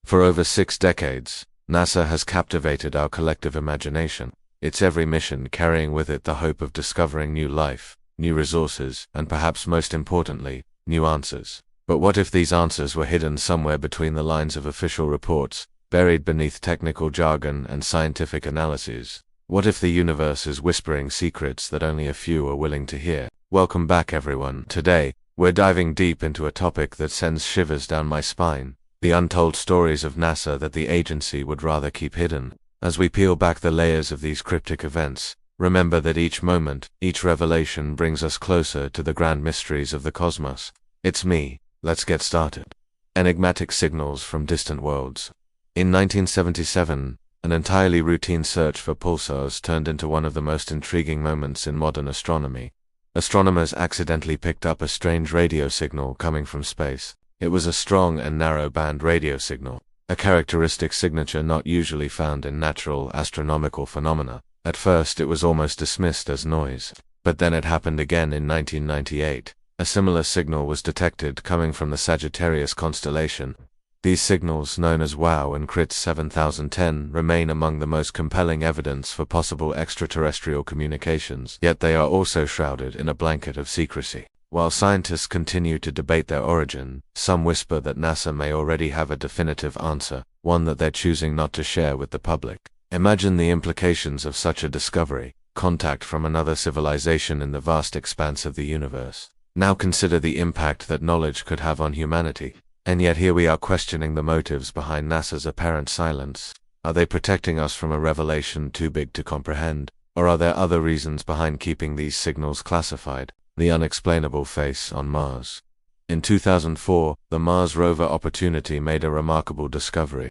For over 6 decades, NASA has captivated our collective imagination, its every mission carrying with it the hope of discovering new life, new resources, and perhaps most importantly, new answers. But what if these answers were hidden somewhere between the lines of official reports, buried beneath technical jargon and scientific analyses? What if the universe is whispering secrets that only a few are willing to hear? Welcome back, everyone. Today, we're diving deep into a topic that sends shivers down my spine: the untold stories of NASA that the agency would rather keep hidden. As we peel back the layers of these cryptic events, remember that each moment, each revelation brings us closer to the grand mysteries of the cosmos. It's me. Let's get started. Enigmatic signals from distant worlds. In 1977, an entirely routine search for pulsars turned into one of the most intriguing moments in modern astronomy. Astronomers accidentally picked up a strange radio signal coming from space. It was a strong and narrow-band radio signal, a characteristic signature not usually found in natural astronomical phenomena. At first it was almost dismissed as noise, but then it happened again in 1998. A similar signal was detected coming from the Sagittarius constellation. These signals, known as WOW and CRIT 7010, remain among the most compelling evidence for possible extraterrestrial communications, yet they are also shrouded in a blanket of secrecy. While scientists continue to debate their origin, some whisper that NASA may already have a definitive answer, one that they're choosing not to share with the public. Imagine the implications of such a discovery: contact from another civilization in the vast expanse of the universe. Now consider the impact that knowledge could have on humanity. And yet here we are questioning the motives behind NASA's apparent silence. Are they protecting us from a revelation too big to comprehend? Or are there other reasons behind keeping these signals classified? The unexplainable face on Mars. In 2004, the Mars rover Opportunity made a remarkable discovery.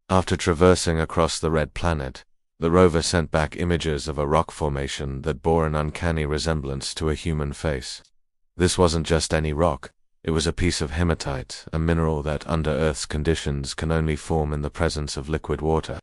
After traversing across the red planet, the rover sent back images of a rock formation that bore an uncanny resemblance to a human face. This wasn't just any rock. It was a piece of hematite, a mineral that under Earth's conditions can only form in the presence of liquid water.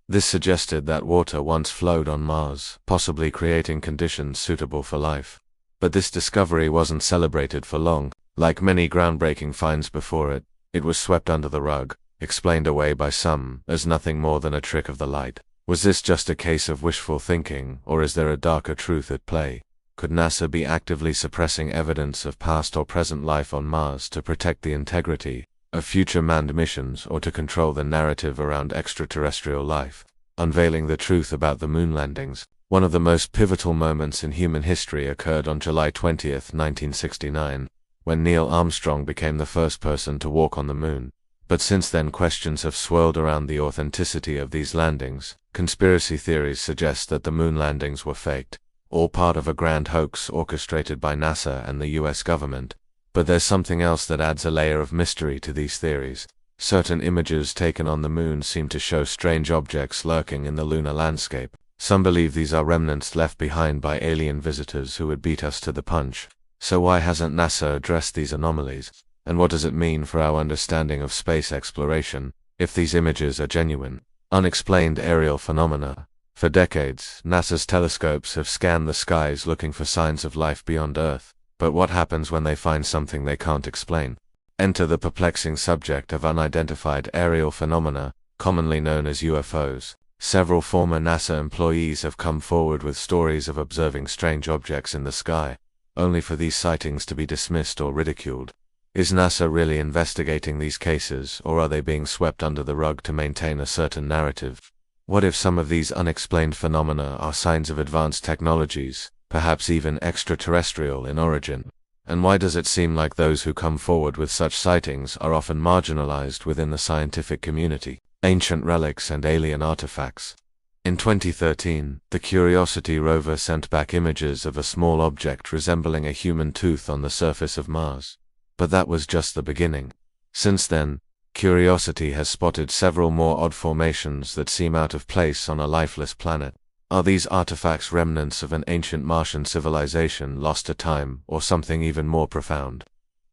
This suggested that water once flowed on Mars, possibly creating conditions suitable for life. But this discovery wasn't celebrated for long. Like many groundbreaking finds before it, it was swept under the rug, explained away by some as nothing more than a trick of the light. Was this just a case of wishful thinking, or is there a darker truth at play? Could NASA be actively suppressing evidence of past or present life on Mars to protect the integrity of future manned missions, or to control the narrative around extraterrestrial life? Unveiling the truth about the moon landings. One of the most pivotal moments in human history occurred on July 20, 1969, when Neil Armstrong became the first person to walk on the moon. But since then, questions have swirled around the authenticity of these landings. Conspiracy theories suggest that the moon landings were faked, all part of a grand hoax orchestrated by NASA and the US government. But there's something else that adds a layer of mystery to these theories. Certain images taken on the moon seem to show strange objects lurking in the lunar landscape. Some believe these are remnants left behind by alien visitors who would beat us to the punch. So why hasn't NASA addressed these anomalies? And what does it mean for our understanding of space exploration, if these images are genuine? Unexplained aerial phenomena. For decades, NASA's telescopes have scanned the skies looking for signs of life beyond Earth. But what happens when they find something they can't explain? Enter the perplexing subject of unidentified aerial phenomena, commonly known as UFOs. Several former NASA employees have come forward with stories of observing strange objects in the sky, only for these sightings to be dismissed or ridiculed. Is NASA really investigating these cases, or are they being swept under the rug to maintain a certain narrative? What if some of these unexplained phenomena are signs of advanced technologies, perhaps even extraterrestrial in origin? And why does it seem like those who come forward with such sightings are often marginalized within the scientific community? Ancient relics and alien artifacts. In 2013, the Curiosity rover sent back images of a small object resembling a human tooth on the surface of Mars. But that was just the beginning. Since then, Curiosity has spotted several more odd formations that seem out of place on a lifeless planet. Are these artifacts remnants of an ancient Martian civilization lost to time, or something even more profound?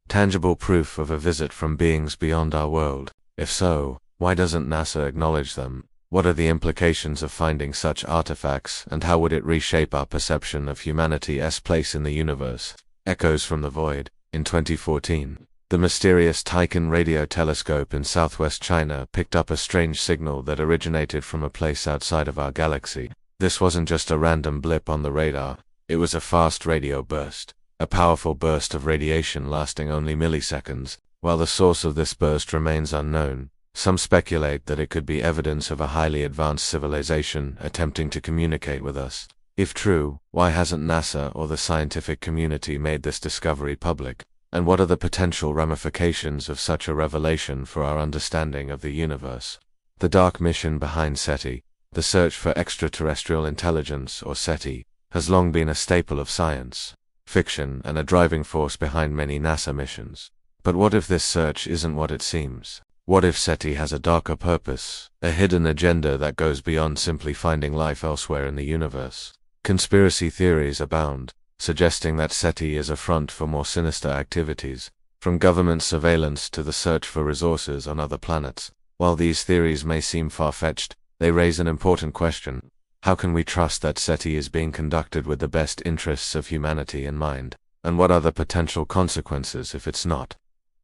Tangible proof of a visit from beings beyond our world. If so, why doesn't NASA acknowledge them? What are the implications of finding such artifacts, and how would it reshape our perception of humanity's place in the universe? Echoes from the Void. In 2014, The mysterious Taikan radio telescope in southwest China picked up a strange signal that originated from a place outside of our galaxy. This wasn't just a random blip on the radar, it was a fast radio burst, a powerful burst of radiation lasting only milliseconds. While the source of this burst remains unknown, some speculate that it could be evidence of a highly advanced civilization attempting to communicate with us. If true, why hasn't NASA or the scientific community made this discovery public? And what are the potential ramifications of such a revelation for our understanding of the universe? The dark mission behind SETI, the search for extraterrestrial intelligence, or SETI, has long been a staple of science fiction and a driving force behind many NASA missions. But what if this search isn't what it seems? What if SETI has a darker purpose, a hidden agenda that goes beyond simply finding life elsewhere in the universe? Conspiracy theories abound, suggesting that SETI is a front for more sinister activities, from government surveillance to the search for resources on other planets. While these theories may seem far-fetched, they raise an important question. How can we trust that SETI is being conducted with the best interests of humanity in mind? And what are the potential consequences if it's not?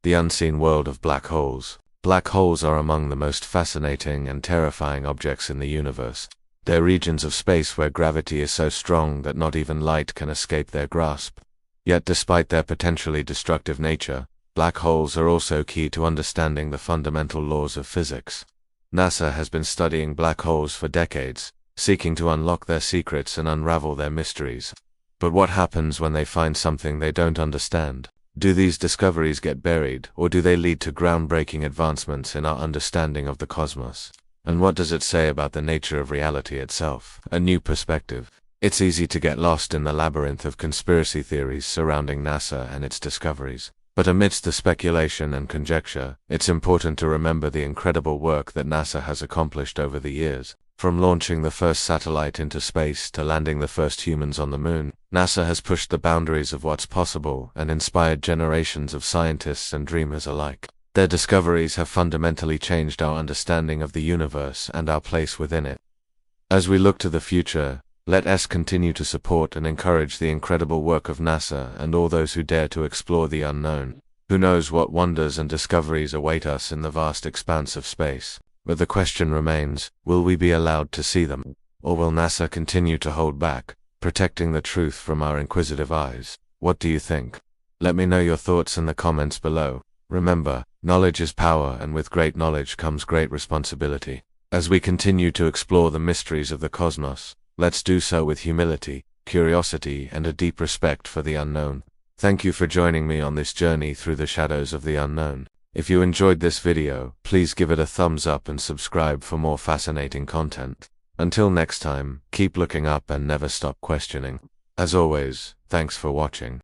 The unseen world of black holes. Black holes are among the most fascinating and terrifying objects in the universe. They're regions of space where gravity is so strong that not even light can escape their grasp. Yet despite their potentially destructive nature, black holes are also key to understanding the fundamental laws of physics. NASA has been studying black holes for decades, seeking to unlock their secrets and unravel their mysteries. But what happens when they find something they don't understand? Do these discoveries get buried, or do they lead to groundbreaking advancements in our understanding of the cosmos? And what does it say about the nature of reality itself? A new perspective. It's easy to get lost in the labyrinth of conspiracy theories surrounding NASA and its discoveries. But amidst the speculation and conjecture, it's important to remember the incredible work that NASA has accomplished over the years. From launching the first satellite into space to landing the first humans on the moon, NASA has pushed the boundaries of what's possible and inspired generations of scientists and dreamers alike. Their discoveries have fundamentally changed our understanding of the universe and our place within it. As we look to the future, let us continue to support and encourage the incredible work of NASA and all those who dare to explore the unknown. Who knows what wonders and discoveries await us in the vast expanse of space? But the question remains, will we be allowed to see them? Or will NASA continue to hold back, protecting the truth from our inquisitive eyes? What do you think? Let me know your thoughts in the comments below. Remember, knowledge is power, and with great knowledge comes great responsibility. As we continue to explore the mysteries of the cosmos, let's do so with humility, curiosity, and a deep respect for the unknown. Thank you for joining me on this journey through the shadows of the unknown. If you enjoyed this video, please give it a thumbs up and subscribe for more fascinating content. Until next time, keep looking up and never stop questioning. As always, thanks for watching.